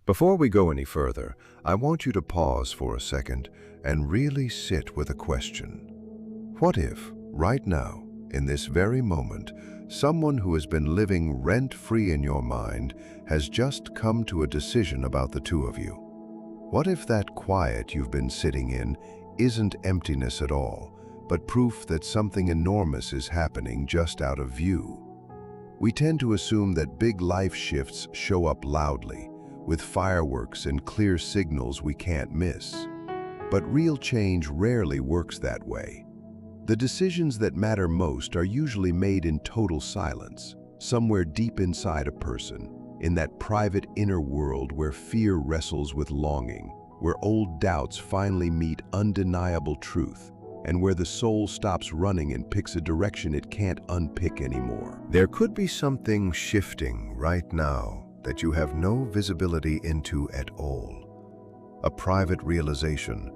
Before we go any further, I want you to pause for a second and really sit with a question. What if, right now, in this very moment, someone who has been living rent-free in your mind has just come to a decision about the two of you? What if that quiet you've been sitting in isn't emptiness at all, but proof that something enormous is happening just out of view? We tend to assume that big life shifts show up loudly, with fireworks and clear signals we can't miss. But real change rarely works that way. The decisions that matter most are usually made in total silence, somewhere deep inside a person, in that private inner world where fear wrestles with longing, where old doubts finally meet undeniable truth, and where the soul stops running and picks a direction it can't unpick anymore. There could be something shifting right now that you have no visibility into at all. A private realization,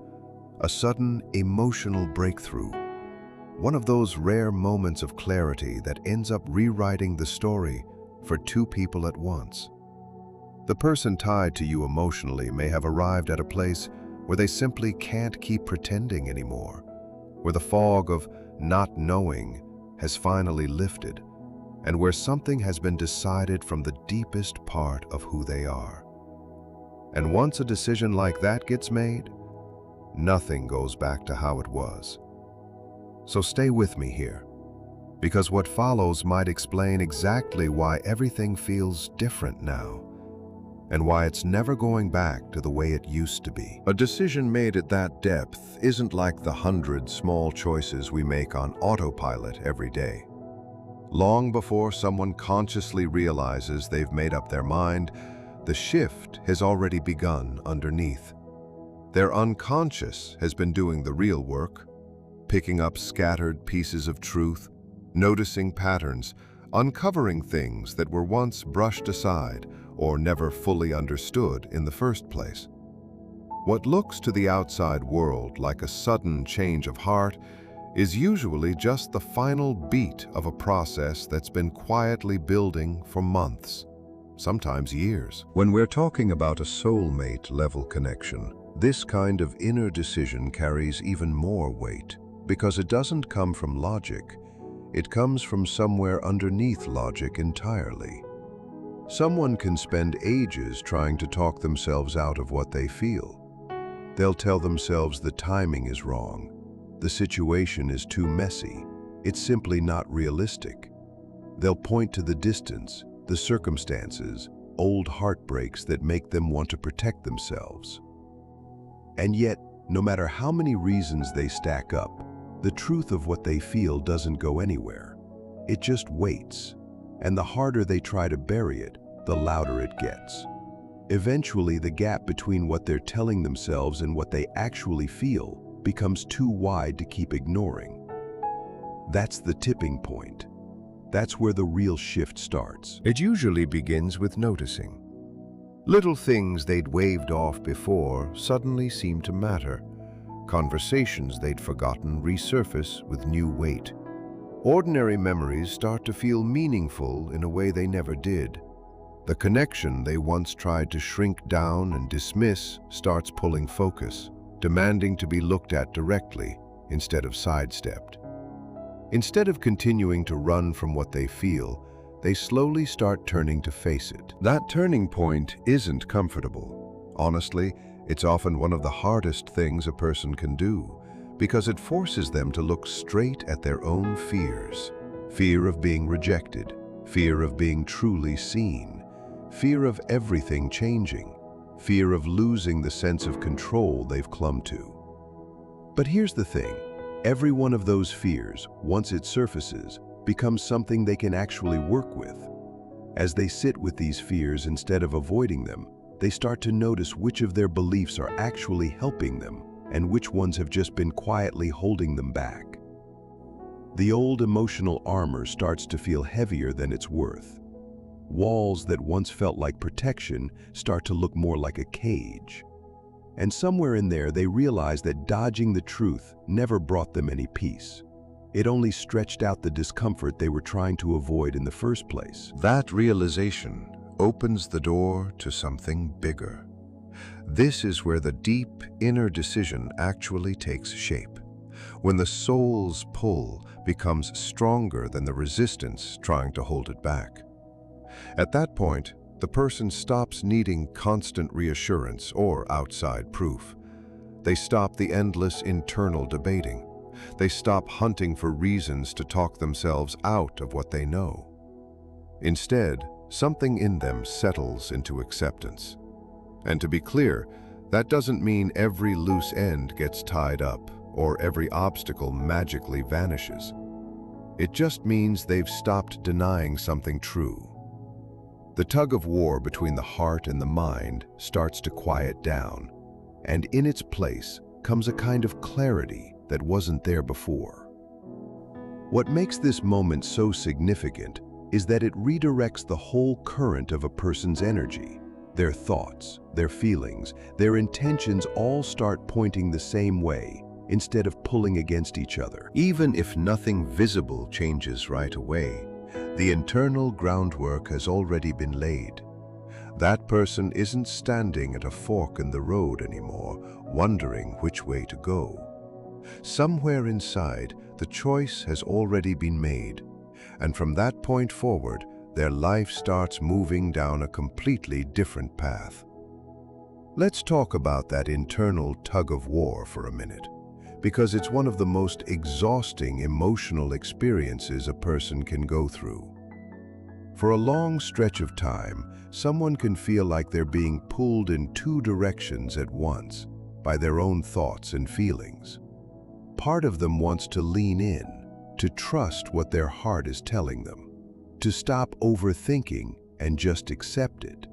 a sudden emotional breakthrough, one of those rare moments of clarity that ends up rewriting the story for two people at once. The person tied to you emotionally may have arrived at a place where they simply can't keep pretending anymore, where the fog of not knowing has finally lifted, and where something has been decided from the deepest part of who they are. And once a decision like that gets made, nothing goes back to how it was. So stay with me here, because what follows might explain exactly why everything feels different now, and why it's never going back to the way it used to be. A decision made at that depth isn't like the 100 small choices we make on autopilot every day. Long before someone consciously realizes they've made up their mind, the shift has already begun underneath. Their unconscious has been doing the real work, picking up scattered pieces of truth, noticing patterns, uncovering things that were once brushed aside or never fully understood in the first place. What looks to the outside world like a sudden change of heart is usually just the final beat of a process that's been quietly building for months, sometimes years. When we're talking about a soulmate level connection, this kind of inner decision carries even more weight, because it doesn't come from logic, it comes from somewhere underneath logic entirely. Someone can spend ages trying to talk themselves out of what they feel. They'll tell themselves the timing is wrong, the situation is too messy, it's simply not realistic. They'll point to the distance, the circumstances, old heartbreaks that make them want to protect themselves. And yet, no matter how many reasons they stack up, the truth of what they feel doesn't go anywhere. It just waits, and the harder they try to bury it, the louder it gets. Eventually, the gap between what they're telling themselves and what they actually feel becomes too wide to keep ignoring. That's the tipping point. That's where the real shift starts. It usually begins with noticing. Little things they'd waved off before suddenly seem to matter. Conversations they'd forgotten resurface with new weight. Ordinary memories start to feel meaningful in a way they never did. The connection they once tried to shrink down and dismiss starts pulling focus, demanding to be looked at directly instead of sidestepped. Instead of continuing to run from what they feel, they slowly start turning to face it. That turning point isn't comfortable. Honestly, it's often one of the hardest things a person can do, because it forces them to look straight at their own fears. Fear of being rejected, fear of being truly seen, fear of everything changing, fear of losing the sense of control they've clung to. But here's the thing, every one of those fears, once it surfaces, becomes something they can actually work with. As they sit with these fears instead of avoiding them, they start to notice which of their beliefs are actually helping them and which ones have just been quietly holding them back. The old emotional armor starts to feel heavier than it's worth. Walls that once felt like protection start to look more like a cage. And somewhere in there, they realize that dodging the truth never brought them any peace. It only stretched out the discomfort they were trying to avoid in the first place. That realization opens the door to something bigger. This is where the deep inner decision actually takes shape, when the soul's pull becomes stronger than the resistance trying to hold it back. At that point, the person stops needing constant reassurance or outside proof. They stop the endless internal debating. They stop hunting for reasons to talk themselves out of what they know. Instead, something in them settles into acceptance. And to be clear, that doesn't mean every loose end gets tied up or every obstacle magically vanishes. It just means they've stopped denying something true. The tug-of-war between the heart and the mind starts to quiet down, and in its place comes a kind of clarity that wasn't there before. What makes this moment so significant is that it redirects the whole current of a person's energy. Their thoughts, their feelings, their intentions all start pointing the same way instead of pulling against each other. Even if nothing visible changes right away, the internal groundwork has already been laid. That person isn't standing at a fork in the road anymore, wondering which way to go. Somewhere inside, the choice has already been made, and from that point forward, their life starts moving down a completely different path. Let's talk about that internal tug-of-war for a minute, because it's one of the most exhausting emotional experiences a person can go through. For a long stretch of time, someone can feel like they're being pulled in two directions at once by their own thoughts and feelings. Part of them wants to lean in, to trust what their heart is telling them, to stop overthinking and just accept it.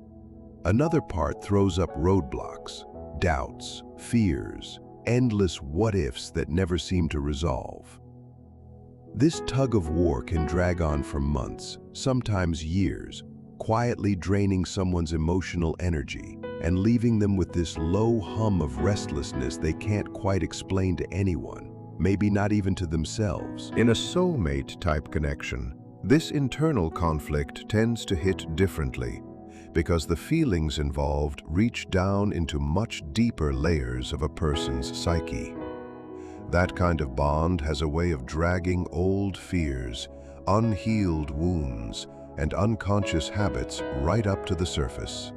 Another part throws up roadblocks, doubts, fears, endless what-ifs that never seem to resolve. This tug-of-war can drag on for months, sometimes years, quietly draining someone's emotional energy and leaving them with this low hum of restlessness they can't quite explain to anyone, maybe not even to themselves. In a soulmate-type connection, this internal conflict tends to hit differently because the feelings involved reach down into much deeper layers of a person's psyche. That kind of bond has a way of dragging old fears, unhealed wounds, and unconscious habits right up to the surface.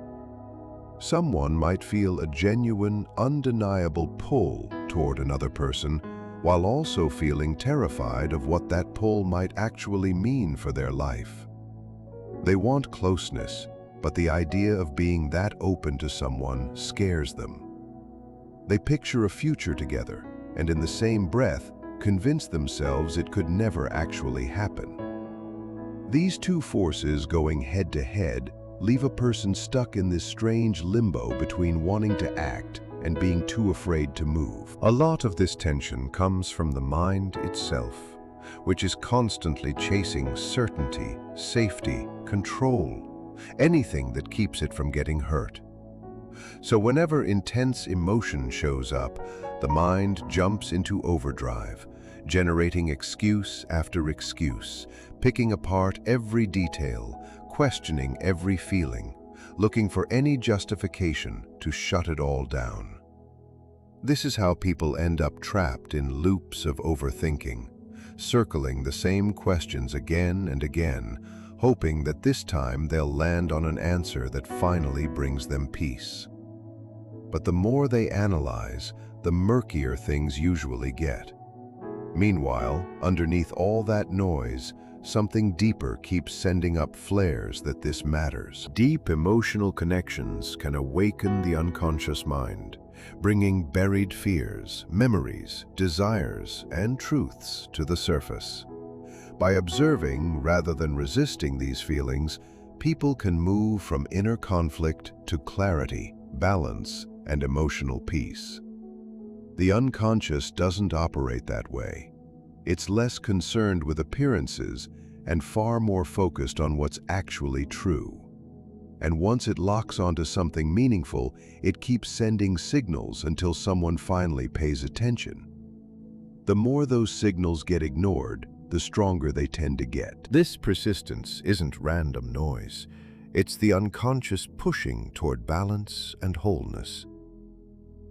Someone might feel a genuine, undeniable pull toward another person, while also feeling terrified of what that pull might actually mean for their life. They want closeness, but the idea of being that open to someone scares them. They picture a future together, and in the same breath, convince themselves it could never actually happen. These two forces going head-to-head leave a person stuck in this strange limbo between wanting to act and being too afraid to move. A lot of this tension comes from the mind itself, which is constantly chasing certainty, safety, control, anything that keeps it from getting hurt. So whenever intense emotion shows up, the mind jumps into overdrive, generating excuse after excuse, picking apart every detail, questioning every feeling, looking for any justification to shut it all down. This is how people end up trapped in loops of overthinking, circling the same questions again and again, hoping that this time they'll land on an answer that finally brings them peace. But the more they analyze, the murkier things usually get. Meanwhile, underneath all that noise, something deeper keeps sending up flares that this matters. Deep emotional connections can awaken the unconscious mind, bringing buried fears, memories, desires, and truths to the surface. By observing rather than resisting these feelings, people can move from inner conflict to clarity, balance, and emotional peace. The unconscious doesn't operate that way. It's less concerned with appearances and far more focused on what's actually true. And once it locks onto something meaningful, it keeps sending signals until someone finally pays attention. The more those signals get ignored, the stronger they tend to get. This persistence isn't random noise. It's the unconscious pushing toward balance and wholeness.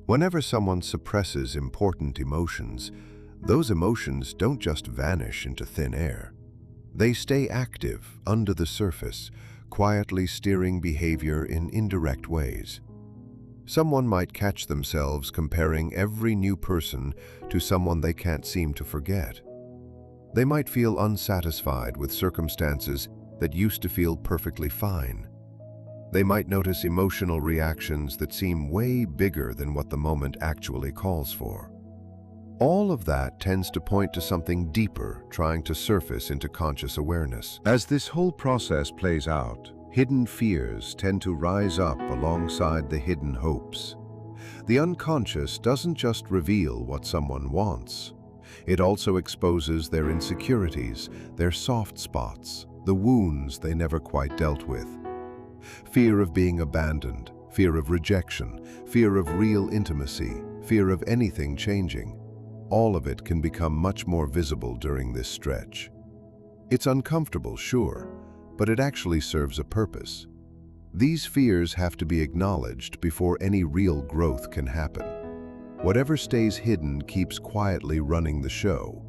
Whenever someone suppresses important emotions, those emotions don't just vanish into thin air. They stay active under the surface, quietly steering behavior in indirect ways. Someone might catch themselves comparing every new person to someone they can't seem to forget. They might feel unsatisfied with circumstances that used to feel perfectly fine. They might notice emotional reactions that seem way bigger than what the moment actually calls for. All of that tends to point to something deeper trying to surface into conscious awareness. As this whole process plays out, hidden fears tend to rise up alongside the hidden hopes. The unconscious doesn't just reveal what someone wants. It also exposes their insecurities, their soft spots, the wounds they never quite dealt with. Fear of being abandoned, fear of rejection, fear of real intimacy, fear of anything changing. All of it can become much more visible during this stretch. It's uncomfortable, sure, but it actually serves a purpose. These fears have to be acknowledged before any real growth can happen. Whatever stays hidden keeps quietly running the show.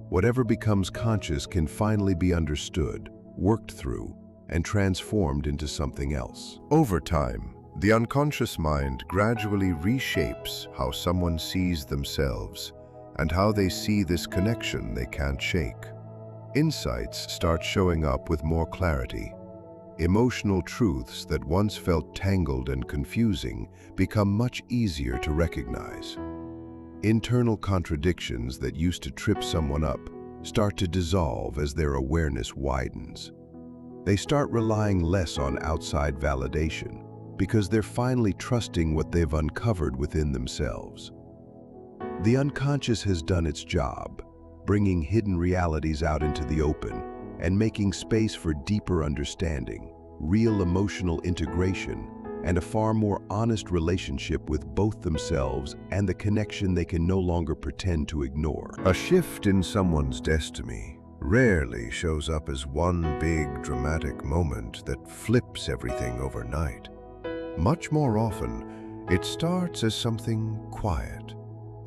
Whatever becomes conscious can finally be understood, worked through, and transformed into something else. Over time, the unconscious mind gradually reshapes how someone sees themselves and how they see this connection they can't shake. Insights start showing up with more clarity. Emotional truths that once felt tangled and confusing become much easier to recognize. Internal contradictions that used to trip someone up start to dissolve as their awareness widens. They start relying less on outside validation because they're finally trusting what they've uncovered within themselves. The unconscious has done its job, bringing hidden realities out into the open and making space for deeper understanding, real emotional integration, and a far more honest relationship with both themselves and the connection they can no longer pretend to ignore. A shift in someone's destiny rarely shows up as one big dramatic moment that flips everything overnight. Much more often, it starts as something quiet,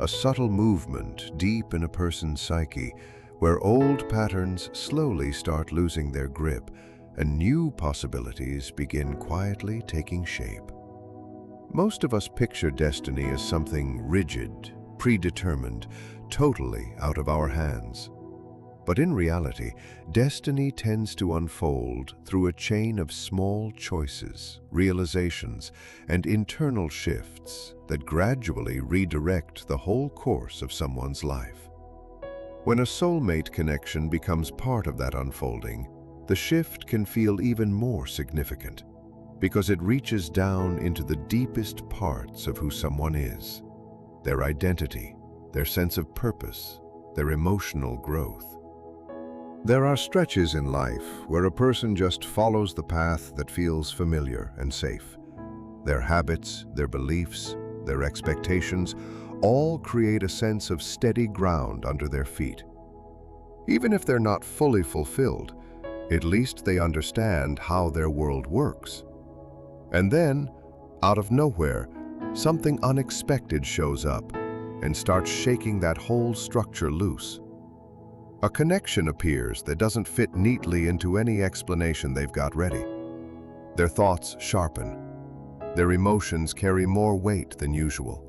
a subtle movement deep in a person's psyche where old patterns slowly start losing their grip and new possibilities begin quietly taking shape. Most of us picture destiny as something rigid, predetermined, totally out of our hands. But in reality, destiny tends to unfold through a chain of small choices, realizations, and internal shifts that gradually redirect the whole course of someone's life. When a soulmate connection becomes part of that unfolding, the shift can feel even more significant because it reaches down into the deepest parts of who someone is, their identity, their sense of purpose, their emotional growth. There are stretches in life where a person just follows the path that feels familiar and safe. Their habits, their beliefs, their expectations all create a sense of steady ground under their feet. Even if they're not fully fulfilled, at least they understand how their world works. And then, out of nowhere, something unexpected shows up and starts shaking that whole structure loose. A connection appears that doesn't fit neatly into any explanation they've got ready. Their thoughts sharpen. Their emotions carry more weight than usual.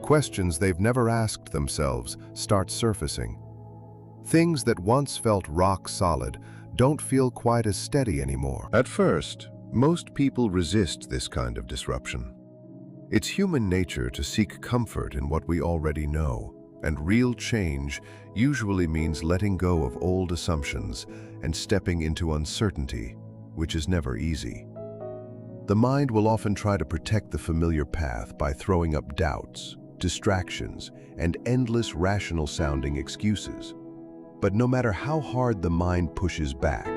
Questions they've never asked themselves start surfacing. Things that once felt rock solid don't feel quite as steady anymore. At first, most people resist this kind of disruption. It's human nature to seek comfort in what we already know, and real change usually means letting go of old assumptions and stepping into uncertainty, which is never easy. The mind will often try to protect the familiar path by throwing up doubts, distractions, and endless rational-sounding excuses. But no matter how hard the mind pushes back,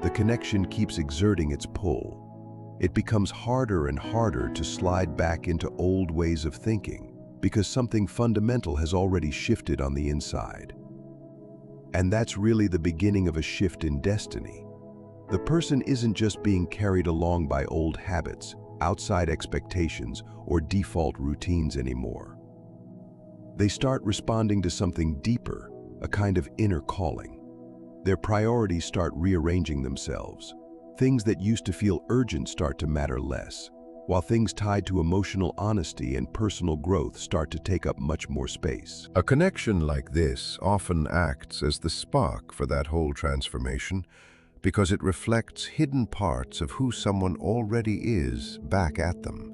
the connection keeps exerting its pull. It becomes harder and harder to slide back into old ways of thinking because something fundamental has already shifted on the inside. And that's really the beginning of a shift in destiny. The person isn't just being carried along by old habits, outside expectations, or default routines anymore. They start responding to something deeper, a kind of inner calling. Their priorities start rearranging themselves. Things that used to feel urgent start to matter less, while things tied to emotional honesty and personal growth start to take up much more space. A connection like this often acts as the spark for that whole transformation because it reflects hidden parts of who someone already is back at them.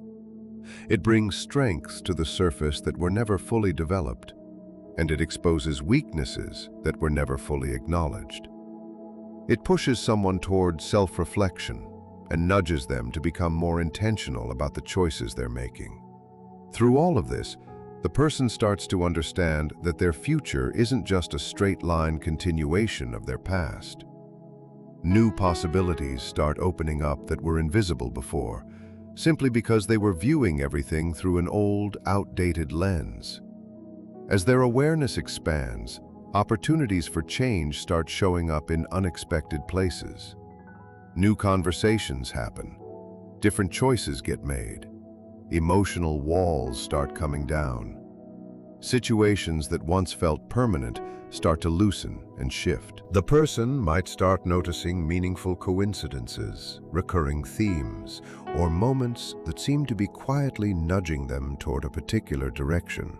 It brings strengths to the surface that were never fully developed, and it exposes weaknesses that were never fully acknowledged. It pushes someone toward self-reflection and nudges them to become more intentional about the choices they're making. Through all of this, the person starts to understand that their future isn't just a straight-line continuation of their past. New possibilities start opening up that were invisible before, simply because they were viewing everything through an old, outdated lens. As their awareness expands, opportunities for change start showing up in unexpected places. New conversations happen, different choices get made, emotional walls start coming down. Situations that once felt permanent start to loosen and shift. The person might start noticing meaningful coincidences, recurring themes, or moments that seem to be quietly nudging them toward a particular direction.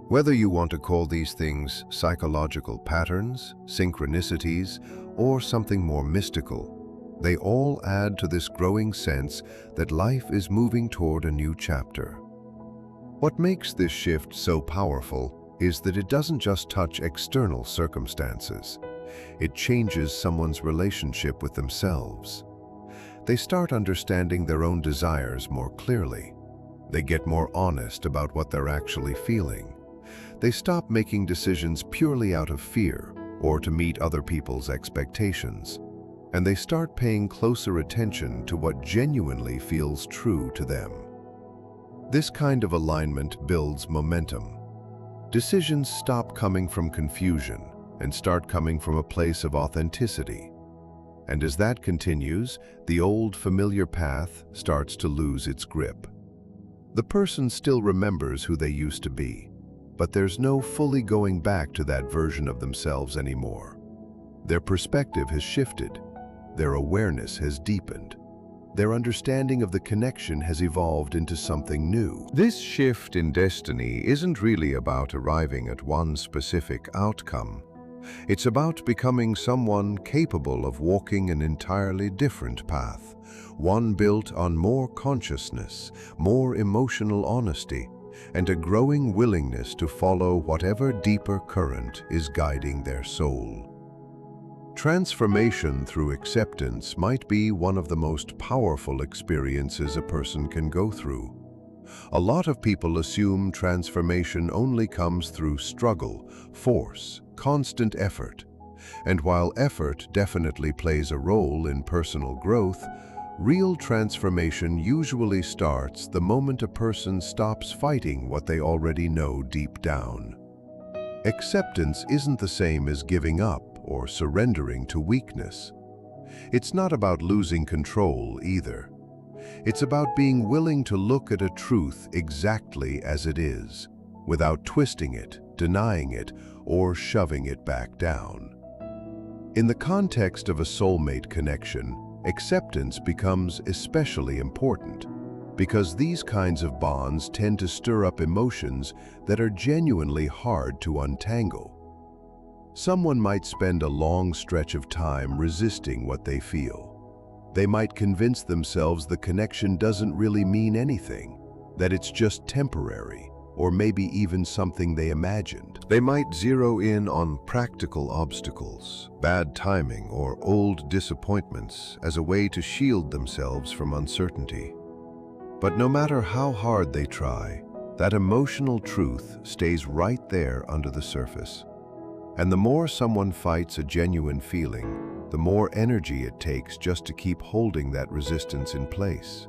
Whether you want to call these things psychological patterns, synchronicities, or something more mystical, they all add to this growing sense that life is moving toward a new chapter. What makes this shift so powerful is that it doesn't just touch external circumstances. It changes someone's relationship with themselves. They start understanding their own desires more clearly. They get more honest about what they're actually feeling. They stop making decisions purely out of fear or to meet other people's expectations. And they start paying closer attention to what genuinely feels true to them. This kind of alignment builds momentum. Decisions stop coming from confusion and start coming from a place of authenticity. And as that continues, the old familiar path starts to lose its grip. The person still remembers who they used to be, but there's no fully going back to that version of themselves anymore. Their perspective has shifted. Their awareness has deepened. Their understanding of the connection has evolved into something new. This shift in destiny isn't really about arriving at one specific outcome. It's about becoming someone capable of walking an entirely different path, one built on more consciousness, more emotional honesty, and a growing willingness to follow whatever deeper current is guiding their soul. Transformation through acceptance might be one of the most powerful experiences a person can go through. A lot of people assume transformation only comes through struggle, force, constant effort. And while effort definitely plays a role in personal growth, real transformation usually starts the moment a person stops fighting what they already know deep down. Acceptance isn't the same as giving up or surrendering to weakness. It's not about losing control either. It's about being willing to look at a truth exactly as it is, without twisting it, denying it, or shoving it back down. In the context of a soulmate connection, acceptance becomes especially important because these kinds of bonds tend to stir up emotions that are genuinely hard to untangle. Someone might spend a long stretch of time resisting what they feel. They might convince themselves the connection doesn't really mean anything, that it's just temporary, or maybe even something they imagined. They might zero in on practical obstacles, bad timing, or old disappointments as a way to shield themselves from uncertainty. But no matter how hard they try, that emotional truth stays right there under the surface. And the more someone fights a genuine feeling, the more energy it takes just to keep holding that resistance in place.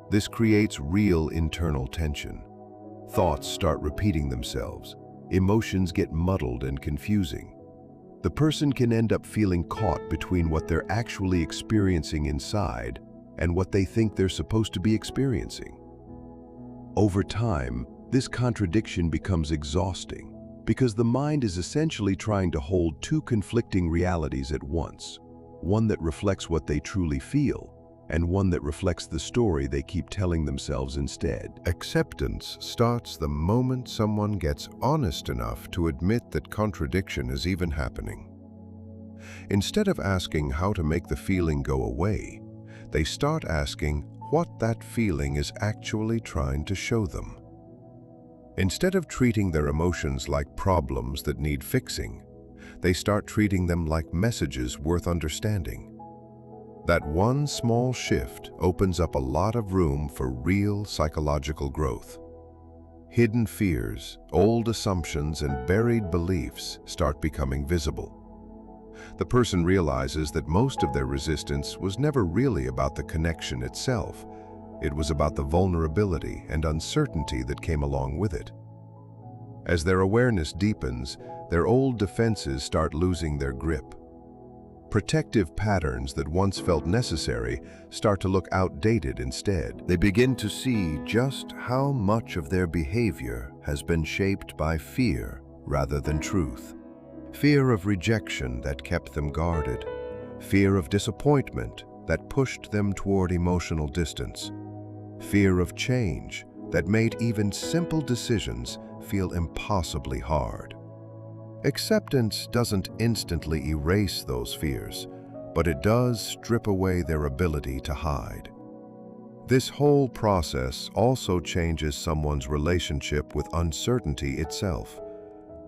This creates real internal tension. Thoughts start repeating themselves. Emotions get muddled and confusing. The person can end up feeling caught between what they're actually experiencing inside and what they think they're supposed to be experiencing. Over time, this contradiction becomes exhausting because the mind is essentially trying to hold two conflicting realities at once, one that reflects what they truly feel and one that reflects the story they keep telling themselves instead. Acceptance starts the moment someone gets honest enough to admit that contradiction is even happening. Instead of asking how to make the feeling go away, they start asking what that feeling is actually trying to show them. Instead of treating their emotions like problems that need fixing, they start treating them like messages worth understanding. That one small shift opens up a lot of room for real psychological growth. Hidden fears, old assumptions, and buried beliefs start becoming visible. The person realizes that most of their resistance was never really about the connection itself. It was about the vulnerability and uncertainty that came along with it. As their awareness deepens, their old defenses start losing their grip. Protective patterns that once felt necessary start to look outdated instead. They begin to see just how much of their behavior has been shaped by fear rather than truth. Fear of rejection that kept them guarded. Fear of disappointment that pushed them toward emotional distance. Fear of change that made even simple decisions feel impossibly hard. Acceptance doesn't instantly erase those fears, but it does strip away their ability to hide. This whole process also changes someone's relationship with uncertainty itself.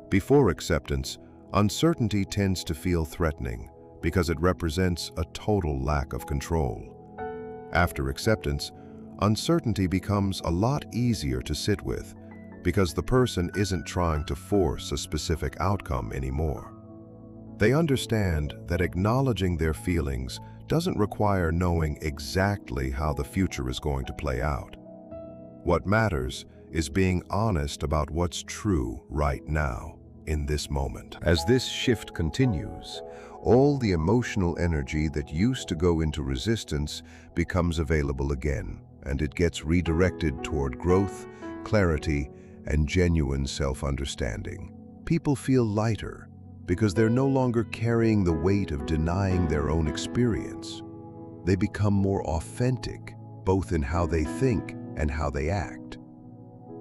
Before acceptance, uncertainty tends to feel threatening because it represents a total lack of control. After acceptance, uncertainty becomes a lot easier to sit with because the person isn't trying to force a specific outcome anymore. They understand that acknowledging their feelings doesn't require knowing exactly how the future is going to play out. What matters is being honest about what's true right now, in this moment. As this shift continues, all the emotional energy that used to go into resistance becomes available again, and it gets redirected toward growth, clarity, and genuine self-understanding. People feel lighter because they're no longer carrying the weight of denying their own experience. They become more authentic, both in how they think and how they act.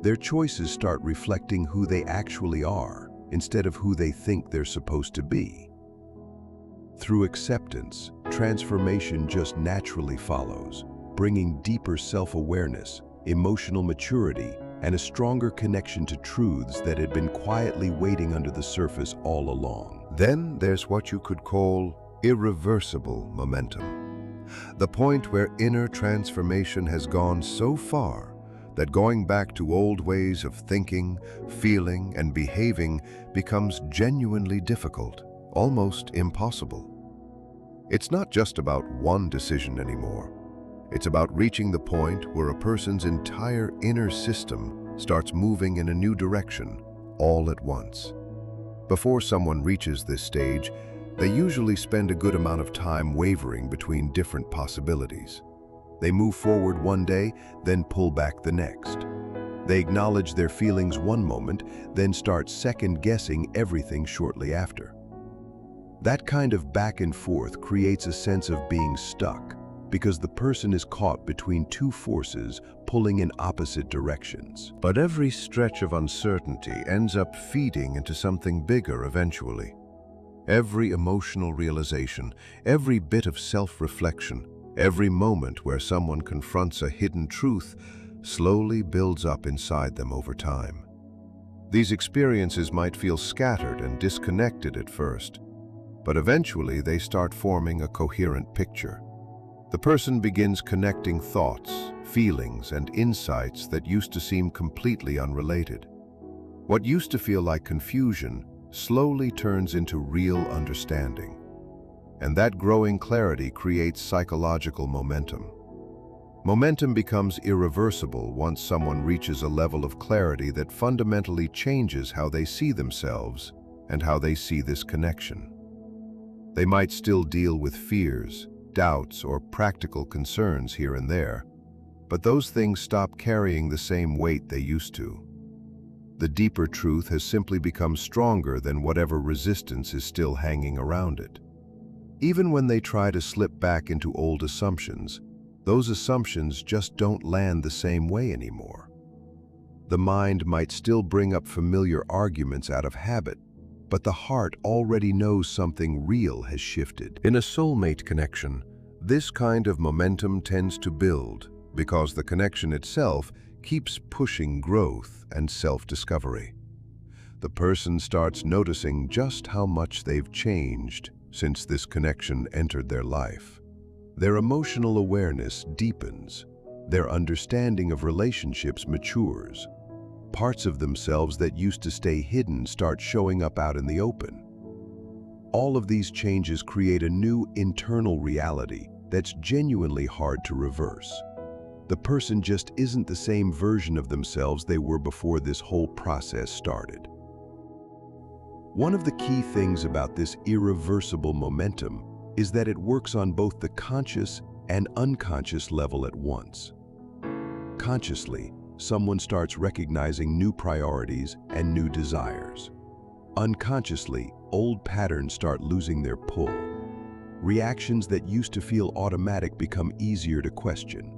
Their choices start reflecting who they actually are instead of who they think they're supposed to be. Through acceptance, transformation just naturally follows, bringing deeper self-awareness, emotional maturity, and a stronger connection to truths that had been quietly waiting under the surface all along. Then there's what you could call irreversible momentum. The point where inner transformation has gone so far that going back to old ways of thinking, feeling, and behaving becomes genuinely difficult, almost impossible. It's not just about one decision anymore. It's about reaching the point where a person's entire inner system starts moving in a new direction, all at once. Before someone reaches this stage, they usually spend a good amount of time wavering between different possibilities. They move forward one day, then pull back the next. They acknowledge their feelings one moment, then start second-guessing everything shortly after. That kind of back and forth creates a sense of being stuck, because the person is caught between two forces pulling in opposite directions. But every stretch of uncertainty ends up feeding into something bigger eventually. Every emotional realization, every bit of self-reflection, every moment where someone confronts a hidden truth slowly builds up inside them over time. These experiences might feel scattered and disconnected at first, but eventually they start forming a coherent picture. The person begins connecting thoughts, feelings, and insights that used to seem completely unrelated. What used to feel like confusion slowly turns into real understanding. And that growing clarity creates psychological momentum. Momentum becomes irreversible once someone reaches a level of clarity that fundamentally changes how they see themselves and how they see this connection. They might still deal with fears, doubts, or practical concerns here and there, but those things stop carrying the same weight they used to. The deeper truth has simply become stronger than whatever resistance is still hanging around it. Even when they try to slip back into old assumptions, those assumptions just don't land the same way anymore. The mind might still bring up familiar arguments out of habit, but the heart already knows something real has shifted. In a soulmate connection, this kind of momentum tends to build because the connection itself keeps pushing growth and self-discovery. The person starts noticing just how much they've changed since this connection entered their life. Their emotional awareness deepens. Their understanding of relationships matures. Parts of themselves that used to stay hidden start showing up out in the open. All of these changes create a new internal reality that's genuinely hard to reverse. The person just isn't the same version of themselves they were before this whole process started. One of the key things about this irreversible momentum is that it works on both the conscious and unconscious level at once. Consciously, someone starts recognizing new priorities and new desires. Unconsciously, old patterns start losing their pull. Reactions that used to feel automatic become easier to question.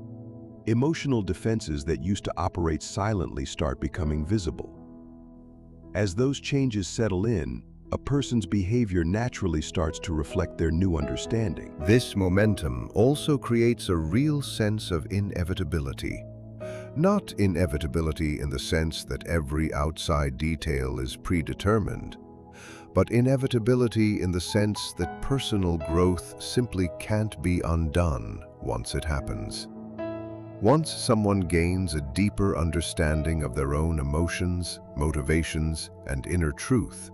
Emotional defenses that used to operate silently start becoming visible. As those changes settle in, a person's behavior naturally starts to reflect their new understanding. This momentum also creates a real sense of inevitability. Not inevitability in the sense that every outside detail is predetermined, but inevitability in the sense that personal growth simply can't be undone once it happens. Once someone gains a deeper understanding of their own emotions, motivations, and inner truth,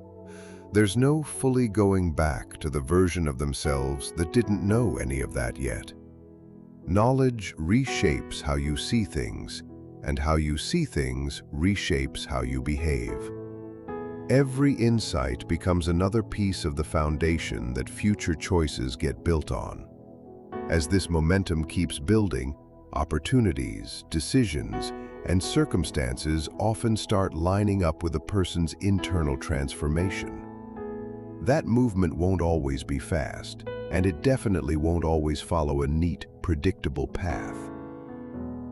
there's no fully going back to the version of themselves that didn't know any of that yet. Knowledge reshapes how you see things, and how you see things reshapes how you behave. Every insight becomes another piece of the foundation that future choices get built on. As this momentum keeps building, opportunities, decisions, and circumstances often start lining up with a person's internal transformation. That movement won't always be fast, and it definitely won't always follow a neat, predictable path.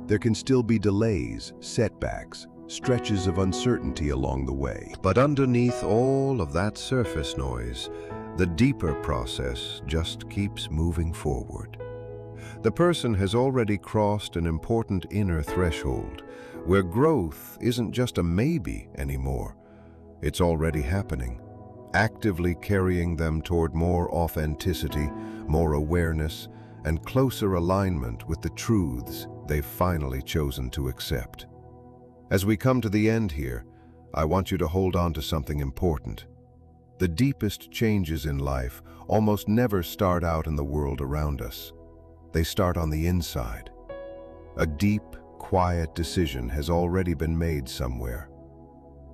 There can still be delays, setbacks, stretches of uncertainty along the way. But underneath all of that surface noise, the deeper process just keeps moving forward. The person has already crossed an important inner threshold, where growth isn't just a maybe anymore. It's already happening, actively carrying them toward more authenticity, more awareness, and closer alignment with the truths they've finally chosen to accept. As we come to the end here, I want you to hold on to something important. The deepest changes in life almost never start out in the world around us. They start on the inside. A deep, quiet decision has already been made somewhere.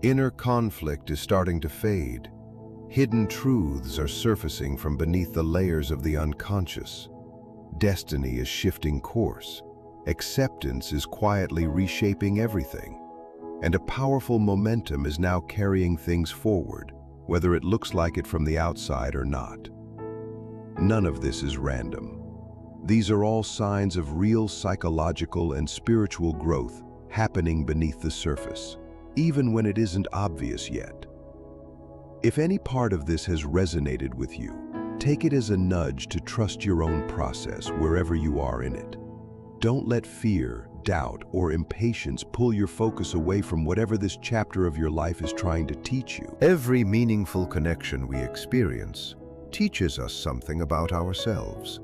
Inner conflict is starting to fade. Hidden truths are surfacing from beneath the layers of the unconscious. Destiny is shifting course. Acceptance is quietly reshaping everything. And a powerful momentum is now carrying things forward, whether it looks like it from the outside or not. None of this is random. These are all signs of real psychological and spiritual growth happening beneath the surface, even when it isn't obvious yet. If any part of this has resonated with you, take it as a nudge to trust your own process wherever you are in it. Don't let fear, doubt, or impatience pull your focus away from whatever this chapter of your life is trying to teach you. Every meaningful connection we experience teaches us something about ourselves.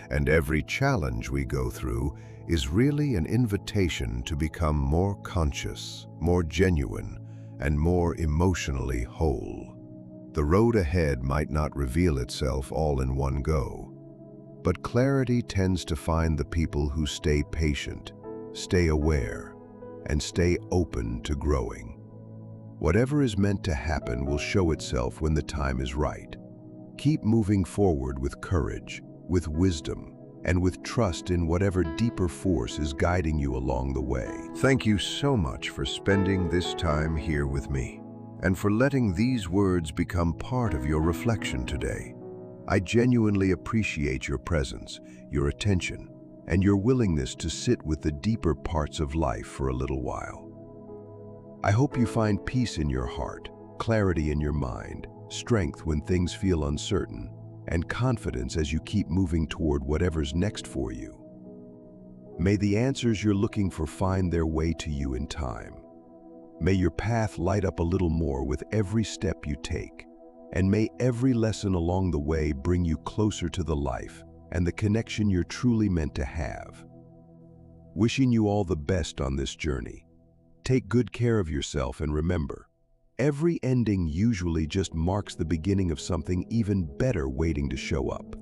And every challenge we go through is really an invitation to become more conscious, more genuine, and more emotionally whole. The road ahead might not reveal itself all in one go, but clarity tends to find the people who stay patient, stay aware, and stay open to growing. Whatever is meant to happen will show itself when the time is right. Keep moving forward with courage, with wisdom, and with trust in whatever deeper force is guiding you along the way. Thank you so much for spending this time here with me, and for letting these words become part of your reflection today. I genuinely appreciate your presence, your attention, and your willingness to sit with the deeper parts of life for a little while. I hope you find peace in your heart, clarity in your mind, strength when things feel uncertain, and confidence as you keep moving toward whatever's next for you. May the answers you're looking for find their way to you in time. May your path light up a little more with every step you take, and may every lesson along the way bring you closer to the life and the connection you're truly meant to have. Wishing you all the best on this journey. Take good care of yourself, and remember, every ending usually just marks the beginning of something even better waiting to show up.